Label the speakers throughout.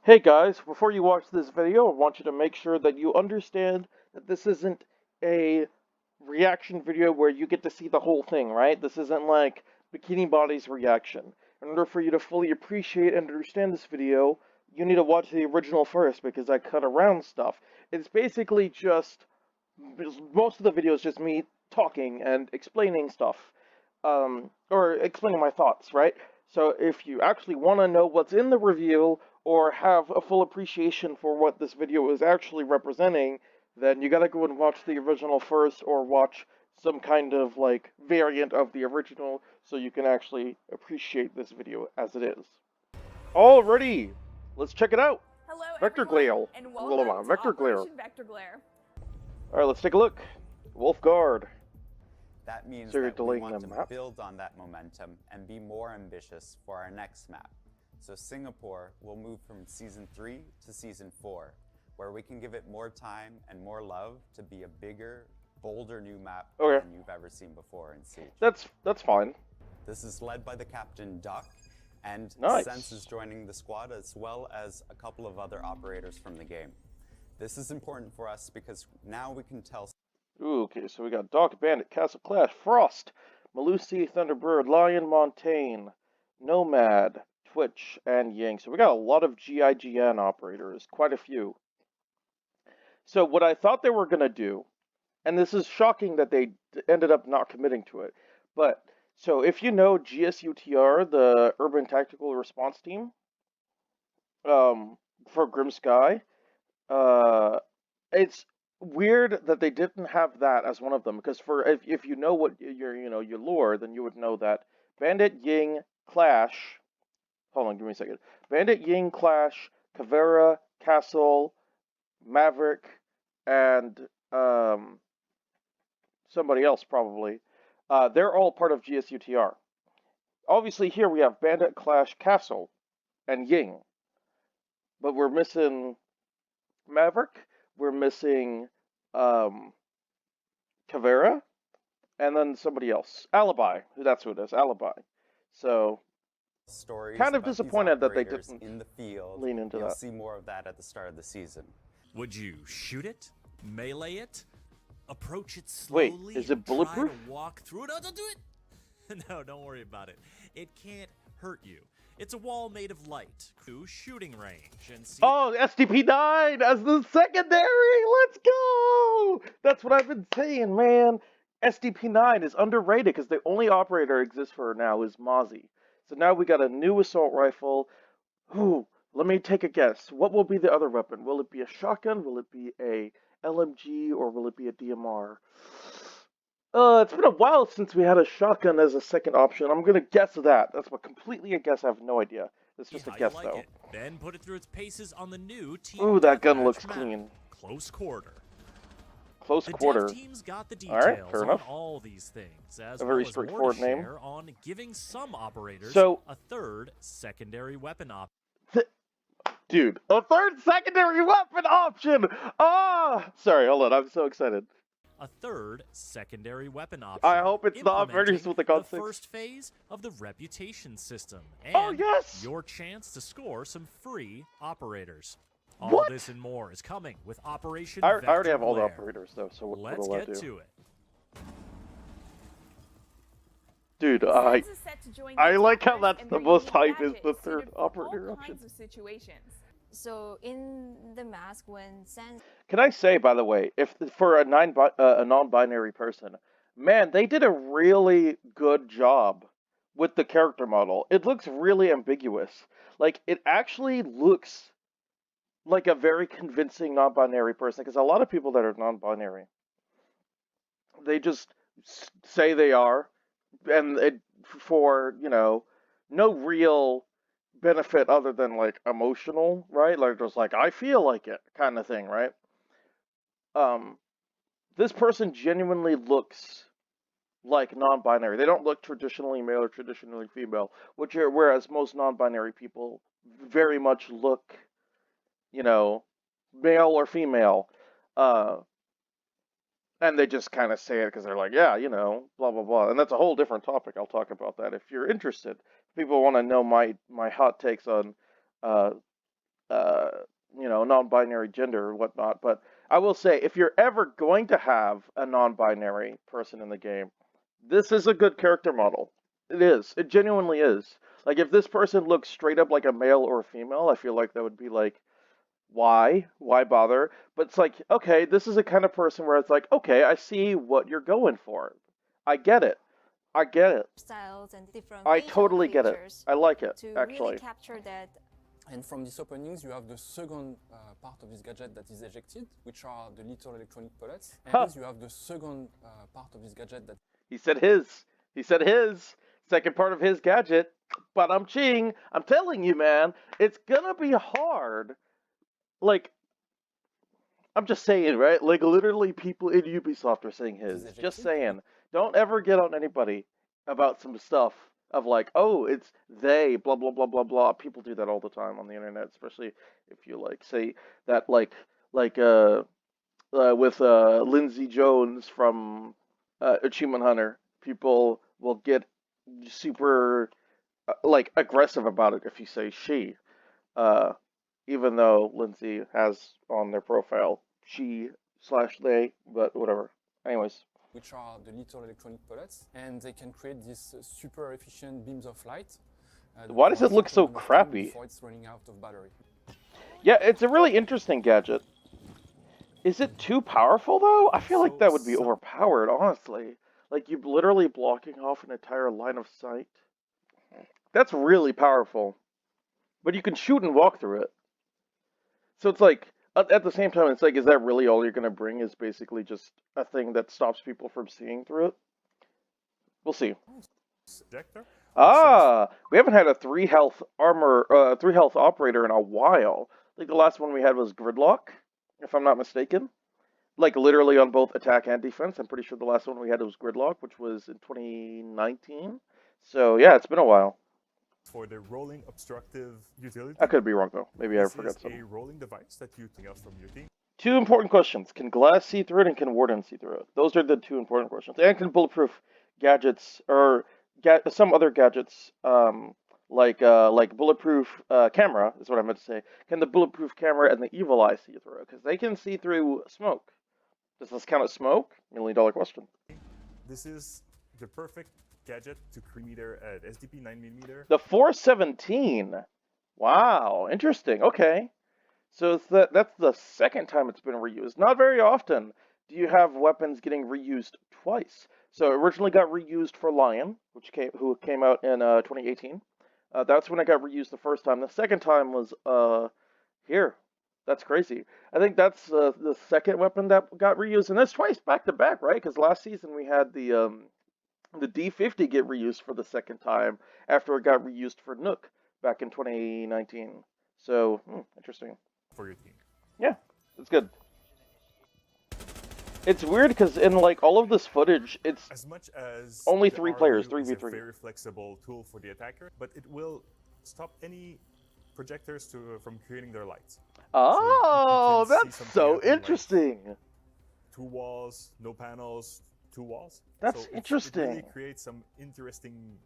Speaker 1: Hey guys, before you watch this video, I want you to make sure that you understand that this isn't a reaction video where you get to see the whole thing, right? This isn't like Bikini Body's reaction. In order for you to fully appreciate and understand this video, you need to watch the original first because I cut around stuff. It's basically just, most of the video is just me talking and explaining stuff, or explaining my thoughts, right? So if you actually want to know what's in the review, or have a full appreciation for what this video is actually representing, then you gotta go and watch the original first, or watch some kind of like variant of the original, so you can actually appreciate this video as it is. Alrighty, let's check it out.
Speaker 2: Hello,
Speaker 1: Vector
Speaker 2: everyone,
Speaker 1: Glare.
Speaker 2: and welcome to
Speaker 1: Vector Glare.
Speaker 2: Operation Vector Glare.
Speaker 1: Alright, let's take a look. Wolfgard.
Speaker 3: That means
Speaker 1: So you're
Speaker 3: that we
Speaker 1: delaying
Speaker 3: want
Speaker 1: the
Speaker 3: to
Speaker 1: map?
Speaker 3: build on that momentum and be more ambitious for our next map. So Singapore will move from Season 3 to Season 4, where we can give it more time and more love to be a bigger, bolder new map than you've ever seen before in Siege.
Speaker 1: That's fine.
Speaker 3: This is led by the Captain Duck, and
Speaker 1: Nice.
Speaker 3: Sense is joining the squad, as well as a couple of other operators from the game. This is important for us because now we can tell.
Speaker 1: Ooh, okay, so we got Doc Bandit, Castle Clash, Frost, Malusi, Thunderbird, Lion, Montaigne, Nomad, Twitch, and Ying. So we got a lot of GIGN operators, quite a few. So what I thought they were going to do, and this is shocking that they ended up not committing to it, but so if you know GSUTR, the Urban Tactical Response Team, for Grim Sky, it's weird that they didn't have that as one of them, because for if you know what your lore, then you would know that Bandit, Ying, Clash. Hold on, give me a second. Bandit, Ying, Clash, Caveira, Castle, Maverick, and somebody else probably. They're all part of GSUTR. Obviously, here we have Bandit, Clash, Castle, and Ying, but we're missing Maverick. We're missing Caveira, and then somebody else. Alibi. That's who it is. Alibi. So
Speaker 3: Stories
Speaker 1: kind of
Speaker 3: about
Speaker 1: disappointed that they
Speaker 3: these operators
Speaker 1: didn't
Speaker 3: in the field.
Speaker 1: lean into
Speaker 3: You'll
Speaker 1: that.
Speaker 3: see more of that at the start of the season.
Speaker 4: Would you shoot it? Melee it? Approach it
Speaker 1: Wait,
Speaker 4: slowly?
Speaker 1: is it bulletproof?
Speaker 4: Try to walk through it? Oh, don't do it! No, don't worry about it. It can't hurt you. It's a wall made of light. Shooting range and see.
Speaker 1: Oh, SDP9 as the secondary! Let's go! That's what I've been saying, man. SDP9 is underrated because the only operator exists for now is Mozzie. So now we got a new assault rifle. Ooh, let me take a guess. What will be the other weapon? Will it be a shotgun? Will it be a LMG? Or will it be a DMR? It's been a while since we had a shotgun as a second option. I'm gonna guess that. That's completely a guess. I have no idea. It's just a guess,
Speaker 4: like
Speaker 1: though.
Speaker 4: it. Then put it through its paces on the new team.
Speaker 1: Ooh, that gun
Speaker 4: deathmatch
Speaker 1: looks
Speaker 4: map.
Speaker 1: clean.
Speaker 4: Close quarter.
Speaker 1: Close
Speaker 4: The
Speaker 1: quarter.
Speaker 4: dev team's got the
Speaker 1: All right,
Speaker 4: details
Speaker 1: fair
Speaker 4: on
Speaker 1: enough.
Speaker 4: all these things, as
Speaker 1: A very
Speaker 4: well as more
Speaker 1: straightforward
Speaker 4: to
Speaker 1: name.
Speaker 4: share on giving some operators
Speaker 1: So-
Speaker 4: a third secondary weapon option.
Speaker 1: Dude, a third secondary weapon option! Ah! Sorry, hold on. I'm so excited.
Speaker 4: A third secondary weapon option.
Speaker 1: I hope it's the operators with the
Speaker 4: implementing
Speaker 1: Gun 6.
Speaker 4: first phase of the reputation system. And
Speaker 1: Oh, yes!
Speaker 4: your chance to score some free operators. All
Speaker 1: What?
Speaker 4: this and more is coming with Operation
Speaker 1: I already have all the
Speaker 4: Vector Glare.
Speaker 1: operators, though, so what
Speaker 4: Let's
Speaker 1: will I
Speaker 4: get
Speaker 1: do?
Speaker 4: to it.
Speaker 1: Dude,
Speaker 2: Sense is set to join
Speaker 1: I
Speaker 2: the
Speaker 1: like how
Speaker 2: attackers
Speaker 1: that's
Speaker 2: and
Speaker 1: the
Speaker 2: bring
Speaker 1: most
Speaker 2: unique
Speaker 1: hype is
Speaker 2: gadgets
Speaker 1: the
Speaker 2: suited
Speaker 1: third
Speaker 2: for
Speaker 1: operator
Speaker 2: all
Speaker 1: option.
Speaker 2: kinds of situations.
Speaker 5: So in the mask, when Sans
Speaker 1: Can I say, by the way, if for a non-binary person, man, they did a really good job with the character model. It looks really ambiguous. Like, it actually looks like a very convincing non-binary person, because a lot of people that are non-binary, they just say they are, and for, no real benefit other than, like, emotional, right? Like, just like, I feel like it kind of thing, right? This person genuinely looks like non-binary. They don't look traditionally male or traditionally female, whereas most non-binary people very much look, male or female. And they just kind of say it because they're like, yeah, blah, blah, blah. And that's a whole different topic. I'll talk about that if you're interested. If people want to know my hot takes on non-binary gender or whatnot. But I will say, if you're ever going to have a non-binary person in the game, this is a good character model. It is. It genuinely is. Like, if this person looks straight up like a male or a female, I feel like that would be like, why? Why bother? But it's like, okay, this is a kind of person where it's like, okay, I see what you're going for. I get it. I get it.
Speaker 5: styles and different
Speaker 1: I
Speaker 5: facial
Speaker 1: totally get it.
Speaker 5: features
Speaker 1: I like it,
Speaker 5: to
Speaker 1: actually.
Speaker 5: really capture that.
Speaker 6: And from these openings, you have the second part of this gadget that is ejected, which are the little electronic pellets. And
Speaker 1: Huh.
Speaker 6: you have the second part of this gadget that
Speaker 1: He said his. He said his. Second part of his gadget. But I'm ching. I'm telling you, man, it's gonna be hard. Like, I'm just saying, right? Like, literally, people in Ubisoft are saying his.
Speaker 6: Is it
Speaker 1: Just
Speaker 6: ejected?
Speaker 1: saying. Don't ever get on anybody about some stuff of like, oh, it's they, blah, blah, blah, blah, blah. People do that all the time on the internet, especially if you, like, say that, with Lindsay Jones from Achievement Hunter. People will get super, like, aggressive about it if you say she. Uh, Even though Lindsay has on their profile she/they, but whatever. Anyways,
Speaker 6: which are the little electronic pellets, and they can create these super efficient beams of light. that
Speaker 1: why does
Speaker 6: for a
Speaker 1: it look
Speaker 6: certain
Speaker 1: so
Speaker 6: amount of time
Speaker 1: crappy?
Speaker 6: Before it's running out of battery.
Speaker 1: Yeah, it's a really interesting gadget. Is it too powerful though? I feel like that would be overpowered, honestly. Like you literally blocking off an entire line of sight. That's really powerful. But you can shoot and walk through it. So it's like, at the same time, it's like, is that really all you're going to bring? Is basically just a thing that stops people from seeing through it? We'll see.
Speaker 7: Projector.
Speaker 1: Ah, we haven't had a 3 health armor, 3 health operator in a while. Like the last one we had was Gridlock, if I'm not mistaken. Like literally on both attack and defense. I'm pretty sure the last one we had was Gridlock, which was in 2019. So yeah, it's been a while.
Speaker 7: For the rolling obstructive utility.
Speaker 1: I could be wrong though. Maybe I
Speaker 7: This
Speaker 1: forgot
Speaker 7: is
Speaker 1: something.
Speaker 7: a rolling device that you take out from your team.
Speaker 1: 2 important questions. Can glass see through it and can Warden see through it? Those are the 2 important questions. And can bulletproof gadgets or some other gadgets like bulletproof camera is what I meant to say. Can the bulletproof camera and the evil eye see through it? Because they can see through smoke. Does this count as smoke? $1 million question.
Speaker 7: This is the perfect gadget to 3-meter at SDP 9mm.
Speaker 1: The 417. Wow, interesting. Okay. So that's the second time it's been reused. Not very often do you have weapons getting reused twice. So it originally got reused for Lion, who came out in 2018. That's when it got reused the first time. The second time was here. That's crazy. I think that's the second weapon that got reused, and that's twice back to back, right? Because last season we had the D50 get reused for the second time after it got reused for Nook back in 2019. So interesting.
Speaker 7: For your team.
Speaker 1: Yeah, it's good. It's weird because in like all of this footage, it's
Speaker 7: As much as
Speaker 1: only
Speaker 7: the
Speaker 1: 3 players,
Speaker 7: RU is a
Speaker 1: 3v3.
Speaker 7: very flexible tool for the attacker, but it will stop any projectors from creating their lights.
Speaker 1: Oh,
Speaker 7: can see
Speaker 1: that's
Speaker 7: something
Speaker 1: so
Speaker 7: happen, like-
Speaker 1: interesting.
Speaker 7: 2 walls, no panels, 2 walls.
Speaker 1: That's
Speaker 7: It really
Speaker 1: interesting.
Speaker 7: creates some interesting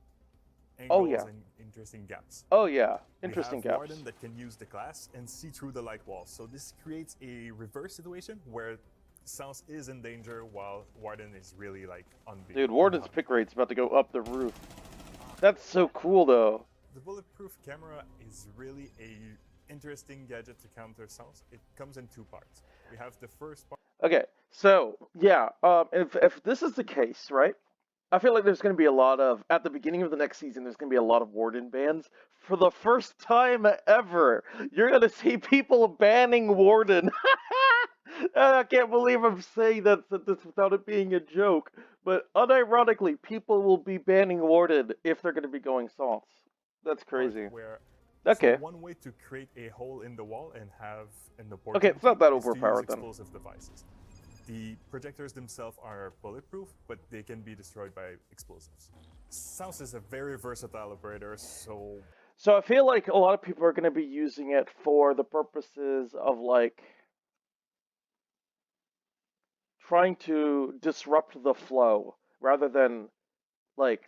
Speaker 1: Oh,
Speaker 7: angles
Speaker 1: yeah.
Speaker 7: and interesting gaps.
Speaker 1: Oh yeah, interesting
Speaker 7: we have
Speaker 1: gaps.
Speaker 7: Warden that can use the glass and see through the light walls. So this creates a reverse situation where Sounds is in danger while Warden is really like on beat.
Speaker 1: Dude, Warden's pick rate's about to go up the roof. That's so cool though.
Speaker 7: The bulletproof camera is really a interesting gadget to counter sounds. It comes in 2 parts. We have the first part.
Speaker 1: Okay, so yeah, if this is the case, right? I feel like there's going to be a lot of, at the beginning of the next season, there's going to be a lot of Warden bans. For the first time ever, you're going to see people banning Warden. I can't believe I'm saying that this without it being a joke. But unironically, people will be banning Warden if they're going to be going salts. That's crazy.
Speaker 7: Where
Speaker 1: Okay.
Speaker 7: So one way to create a hole in the wall and have an
Speaker 1: Okay, it's not that
Speaker 7: opportunity is to use
Speaker 1: overpowered then.
Speaker 7: explosive devices. The projectors themselves are bulletproof, but they can be destroyed by explosives. Sounds is a very versatile operator, so
Speaker 1: So I feel like a lot of people are going to be using it for the purposes of like trying to disrupt the flow rather than like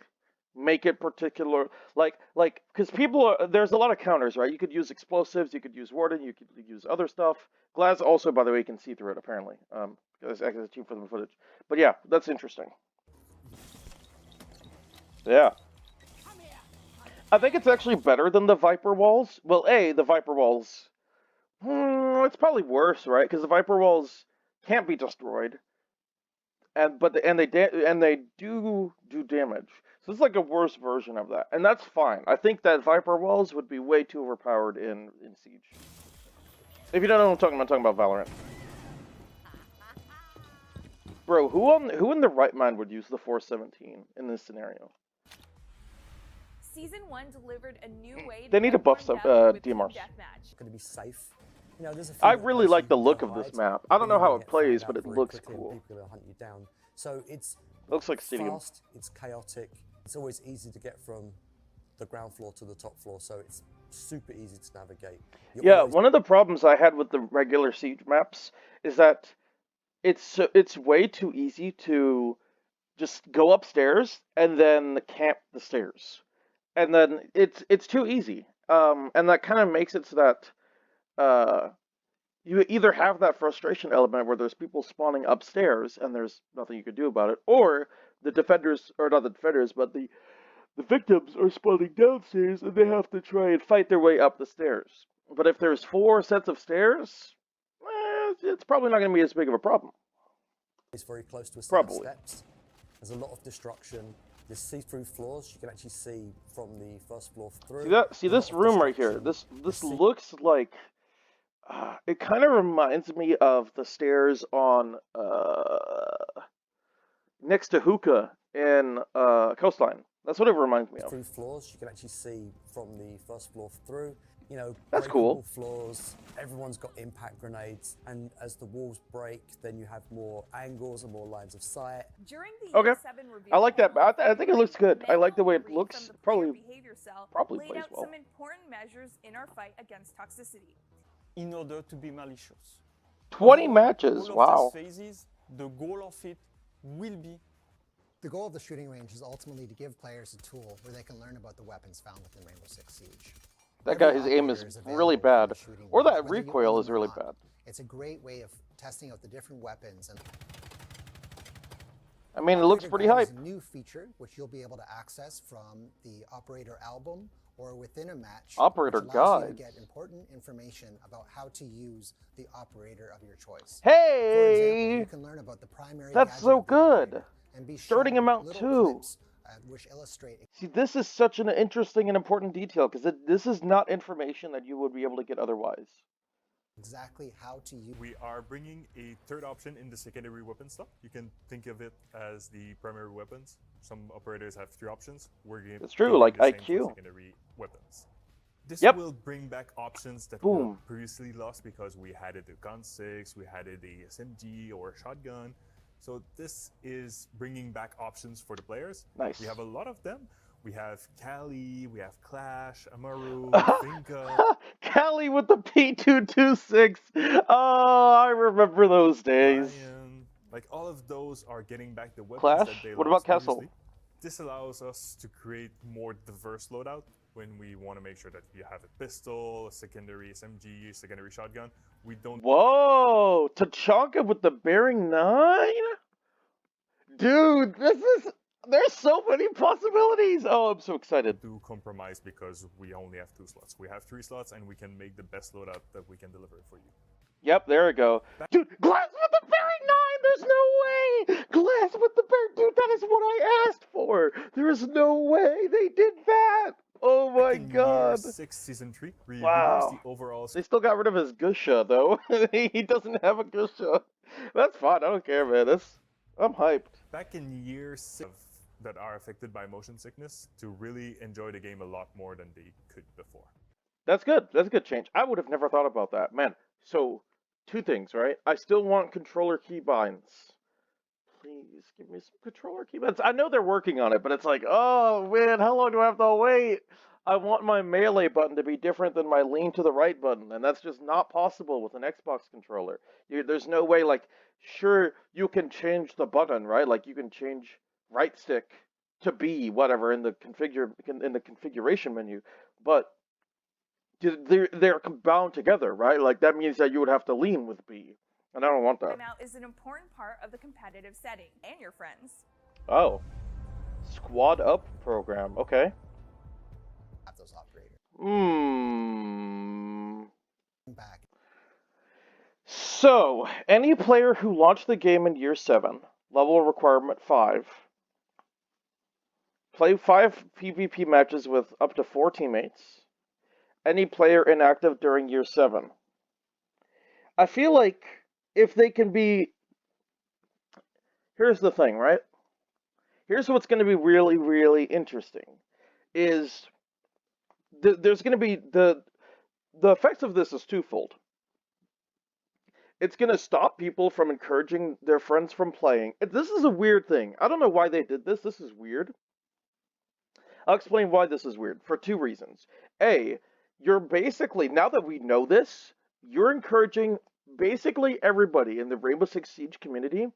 Speaker 1: make it particular, like because people are, there's a lot of counters, right? You could use explosives, you could use warden, you could use other stuff. Glass also, by the way, you can see through it apparently. Because it's cheap for the footage. But yeah, that's interesting. Yeah. I think it's actually better than the Viper walls. Well, the Viper walls. It's probably worse, right? Because the Viper walls can't be destroyed, and they do damage. So it's like a worse version of that, and that's fine. I think that Viper walls would be way too overpowered in Siege. If you don't know what I'm talking about Valorant. Bro, who in the right mind would use the 417 in this scenario?
Speaker 2: Season 1 delivered a new way
Speaker 1: They need to buff some DMRs.
Speaker 2: Deathmatch.
Speaker 8: Going to be safe. You know, there's a few
Speaker 1: I really like the look of
Speaker 8: hide,
Speaker 1: this map. I don't know
Speaker 8: but
Speaker 1: how
Speaker 8: you're
Speaker 1: it
Speaker 8: gonna get
Speaker 1: plays,
Speaker 8: found
Speaker 1: but
Speaker 8: out
Speaker 1: it
Speaker 8: very
Speaker 1: looks
Speaker 8: quickly and
Speaker 1: cool.
Speaker 8: People are going to hunt you down. So it's
Speaker 1: Looks like Stadium.
Speaker 8: fast, it's chaotic. It's always easy to get from the ground floor to the top floor, so it's super easy to navigate.
Speaker 1: Yeah, one of the problems I had with the regular Siege maps is that it's way too easy to just go upstairs and then camp the stairs, and then it's too easy. And that kind of makes it so that you either have that frustration element where there's people spawning upstairs and there's nothing you can do about it, or the defenders, or not the defenders, but the victims are spawning downstairs and they have to try and fight their way up the stairs. But if there's 4 sets of stairs, it's probably not going to be as big of a problem.
Speaker 8: It's very close to a set of
Speaker 1: Probably.
Speaker 8: steps. There's a lot of destruction. There's see-through floors. You can actually see from the first floor through.
Speaker 1: See
Speaker 8: There's
Speaker 1: this
Speaker 8: a lot of
Speaker 1: room right here.
Speaker 8: destruction.
Speaker 1: This
Speaker 8: The sea-
Speaker 1: looks like it kind of reminds me of the stairs on next to Hookah in Coastline. That's what it reminds me of.
Speaker 8: through floors. You can actually see from the first floor through. You know,
Speaker 1: That's
Speaker 8: breakable
Speaker 1: cool.
Speaker 8: floors. Everyone's got impact grenades, and as the walls break, then you have more angles and more lines of sight.
Speaker 2: During the
Speaker 1: Okay.
Speaker 2: Year 7 reveal,
Speaker 1: I like that. I think it looks good. I like the way it
Speaker 2: Manuel
Speaker 1: looks.
Speaker 2: Reed from the
Speaker 1: Probably
Speaker 2: player behavior cell laid
Speaker 1: plays
Speaker 2: out
Speaker 1: well.
Speaker 2: some important measures in our fight against toxicity.
Speaker 9: in order to be malicious.
Speaker 1: 20
Speaker 9: All-
Speaker 1: matches.
Speaker 9: all of
Speaker 1: Wow.
Speaker 9: these phases, the goal of it will be
Speaker 10: The goal of the shooting range is ultimately to give players a tool where they can learn about the weapons found within Rainbow Six Siege.
Speaker 1: That
Speaker 10: Every
Speaker 1: guy's aim
Speaker 10: operator
Speaker 1: is
Speaker 10: available
Speaker 1: really
Speaker 10: within
Speaker 1: bad.
Speaker 10: the shooting
Speaker 1: Or
Speaker 10: range,
Speaker 1: that
Speaker 10: whether you
Speaker 1: recoil
Speaker 10: own
Speaker 1: is
Speaker 10: them or
Speaker 1: really
Speaker 10: not.
Speaker 1: bad.
Speaker 10: It's a great way of testing out the different weapons. And
Speaker 1: I mean, it looks
Speaker 10: Operator
Speaker 1: pretty
Speaker 10: Guide
Speaker 1: hype.
Speaker 10: is a new feature which you'll be able to access from the operator album or within a match.
Speaker 1: Operator
Speaker 10: which allows you to
Speaker 1: Guides.
Speaker 10: get important information about how to use the operator of your choice. For example, you
Speaker 1: Hey!
Speaker 10: can learn about the primary
Speaker 1: That's
Speaker 10: gadget
Speaker 1: so
Speaker 10: of the operator
Speaker 1: good.
Speaker 10: and be
Speaker 1: Starting
Speaker 10: shown
Speaker 1: amount
Speaker 10: little
Speaker 1: 2.
Speaker 10: clips, which illustrate
Speaker 1: See, this is such an interesting and important detail because this is not information that you would be able to get otherwise.
Speaker 10: exactly how to use.
Speaker 7: We are bringing a third option in the secondary weapon slot. You can think of it as the primary weapons. Some operators have 3 options. We're going
Speaker 1: It's true, like IQ.
Speaker 7: secondary weapons. This
Speaker 1: Yep.
Speaker 7: will bring back options that
Speaker 1: Boom.
Speaker 7: were previously lost because we had it a gun 6, we had it a SMG or a shotgun. So this is bringing back options for the players.
Speaker 1: Nice.
Speaker 7: We have a lot of them. We have Kali, we have Clash, Amaru, Finka.
Speaker 1: Callie with the P226. Oh, I remember those days.
Speaker 7: Ryan, like all of those are getting back the weapons
Speaker 1: Clash?
Speaker 7: that they
Speaker 1: What
Speaker 7: lost
Speaker 1: about Castle?
Speaker 7: previously. This allows us to create more diverse loadout when we want to make sure that you have a pistol, a secondary SMG, secondary shotgun. We don't
Speaker 1: Whoa! Tachanka with the Bearing 9? Dude, there's so many possibilities! Oh, I'm so excited.
Speaker 7: do compromise because we only have 2 slots. We have 3 slots and we can make the best loadout that we can deliver for you.
Speaker 1: Yep, there we go. Dude, Glass with the Bearing 9! There's no way! Glass with the Bearing... Dude, that is what I asked for! There's no way they did that! Oh my
Speaker 7: In
Speaker 1: god!
Speaker 7: Year 6, Season 3, we
Speaker 1: Wow.
Speaker 7: reduced the overall
Speaker 1: They still got rid of his Gusha, though. He doesn't have a Gusha. That's fine, I don't care, man. I'm hyped.
Speaker 7: back in Year 6 that are affected by motion sickness to really enjoy the game a lot more than they could before.
Speaker 1: That's good. That's a good change. I would have never thought about that. Man, so 2 things, right? I still want controller keybinds. Please give me some controller keybinds. I know they're working on it, but it's like, oh man, how long do I have to wait? I want my melee button to be different than my lean to the right button, and that's just not possible with an Xbox controller. There's no way, like, sure, you can change the button, right? Like, you can change right stick to B, whatever, in the configuration menu, but they're bound together, right? Like that means that you would have to lean with B, and I don't want that.
Speaker 2: Timeout is an important part of the competitive setting and your friends.
Speaker 1: Oh, squad up program. Okay.
Speaker 10: Have those operators. Back.
Speaker 1: So, any player who launched the game in year 7, level requirement 5, play 5 PvP matches with up to 4 teammates. Any player inactive during year 7. I feel like if they can be... Here's the thing, right? Here's what's going to be really, really interesting. Is there's going to be... The effects of this is twofold. It's going to stop people from encouraging their friends from playing. This is a weird thing. I don't know why they did this. This is weird. I'll explain why this is weird for 2 reasons. A, you're basically, now that we know this, you're encouraging basically everybody in the Rainbow Six Siege community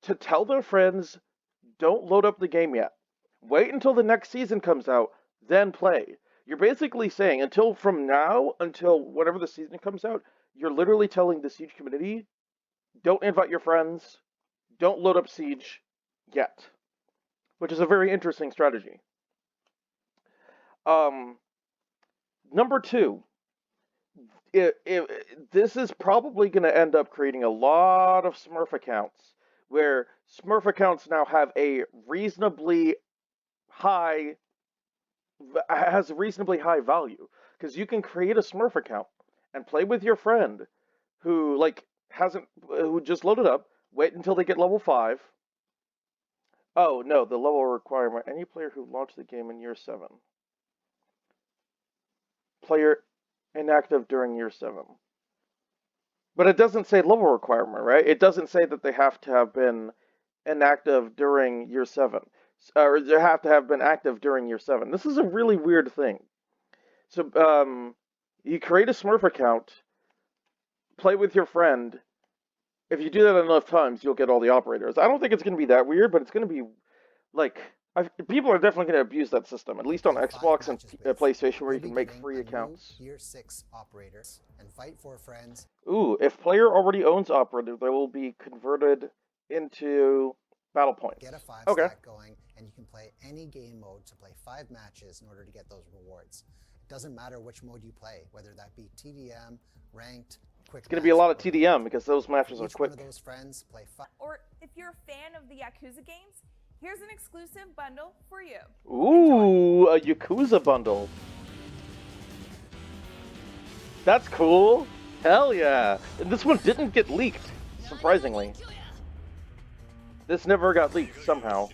Speaker 1: to tell their friends, don't load up the game yet. Wait until the next season comes out, then play. You're basically saying, until whenever the season comes out, you're literally telling the Siege community, don't invite your friends, don't load up Siege yet. Which is a very interesting strategy. Number 2, this is probably going to end up creating a lot of Smurf accounts, where Smurf accounts now have a reasonably high value, because you can create a Smurf account and play with your friend who who just loaded up, wait until they get level 5. Oh no, the level requirement, any player who launched the game in year 7. Player inactive during year 7. But it doesn't say level requirement, right? It doesn't say that they have to have been inactive during year 7. Or they have to have been active during year 7. This is a really weird thing. So, you create a Smurf account, play with your friend. If you do that enough times, you'll get all the operators. I don't think it's going to be that weird, but it's going to be, like... people are definitely going to abuse that system, at least on Xbox and PlayStation, where you can make free accounts.
Speaker 10: Year 6 operators and fight for friends.
Speaker 1: Ooh, if player already owns operator, they will be converted into battle points.
Speaker 10: Get a 5 stack going, and you can play any game mode to play 5 matches in order to get those rewards. It doesn't matter which mode you play, whether that be TDM, ranked, quick.
Speaker 1: It's going to be a lot of TDM because those matches are quick.
Speaker 10: One of those friends play 5.
Speaker 2: Or if you're a fan of the Yakuza games, here's an exclusive bundle for you.
Speaker 1: Ooh, a Yakuza Bundle. That's cool. Hell yeah. And this one didn't get leaked, surprisingly. This never got leaked somehow.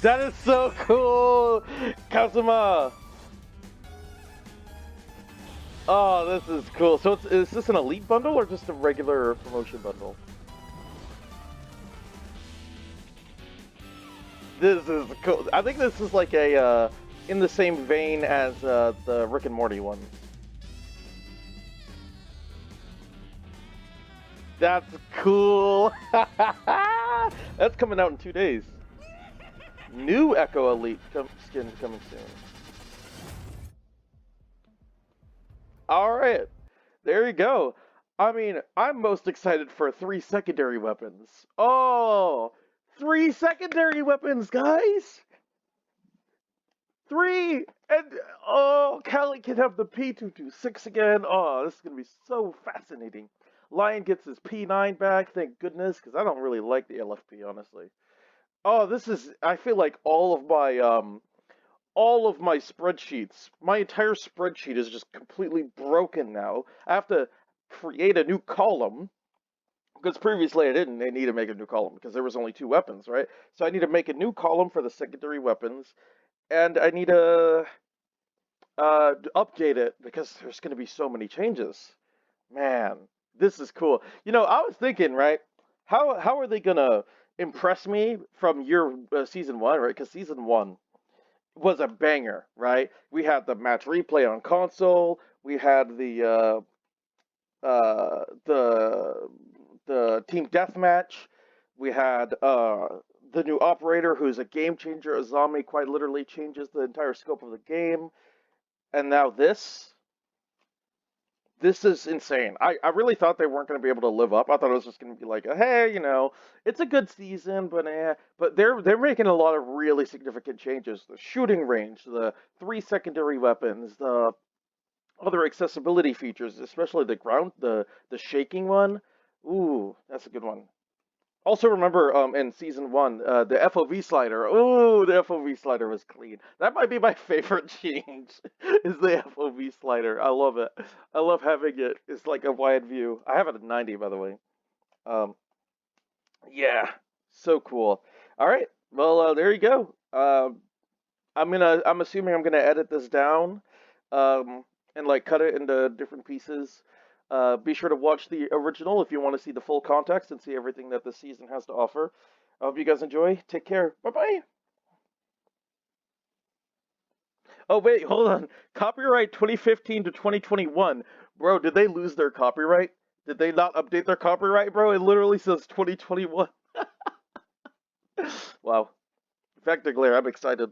Speaker 1: That is so cool! Kazuma! Oh, this is cool. So is this an elite bundle or just a regular promotion bundle? This is cool. I think this is like a, in the same vein as the Rick and Morty one. That's cool. That's coming out in 2 days. New Echo Elite skin coming soon. Alright, there you go. I mean, I'm most excited for 3 secondary weapons. Oh, 3 secondary weapons, guys! 3! And, oh, Callie can have the P226 again. Oh, this is going to be so fascinating. Lion gets his P9 back, thank goodness, because I don't really like the LFP, honestly. Oh, this is, I feel like all of my spreadsheets, my entire spreadsheet is just completely broken now. I have to create a new column, because previously I didn't need to make a new column, because there was only 2 weapons, right? So I need to make a new column for the secondary weapons, and I need to update it, because there's going to be so many changes. Man, this is cool. You know, I was thinking, right, how are they going to impress me from season 1, right? Because season 1 was a banger, right? We had the match replay on console. We had the team deathmatch. We had the new operator, who's a game changer. Azami quite literally changes the entire scope of the game. And now this. This is insane. I really thought they weren't going to be able to live up. I thought it was just going to be like, hey, it's a good season, but But they're making a lot of really significant changes. The shooting range, the 3 secondary weapons, the other accessibility features, especially the shaking one. Ooh, that's a good one. Also remember in season 1, the FOV slider. Oh, the FOV slider was clean. That might be my favorite change, is the FOV slider. I love it. I love having it. It's like a wide view. I have it at 90, by the way. Um, yeah, so cool. All right, well, there you go. I'm assuming I'm gonna edit this down, and like cut it into different pieces. Be sure to watch the original if you want to see the full context and see everything that this season has to offer. I hope you guys enjoy. Take care. Bye bye. Oh wait, hold on. Copyright 2015 to 2021. Bro, did they lose their copyright? Did they not update their copyright, bro? It literally says 2021. Wow. Vector Glare, I'm excited.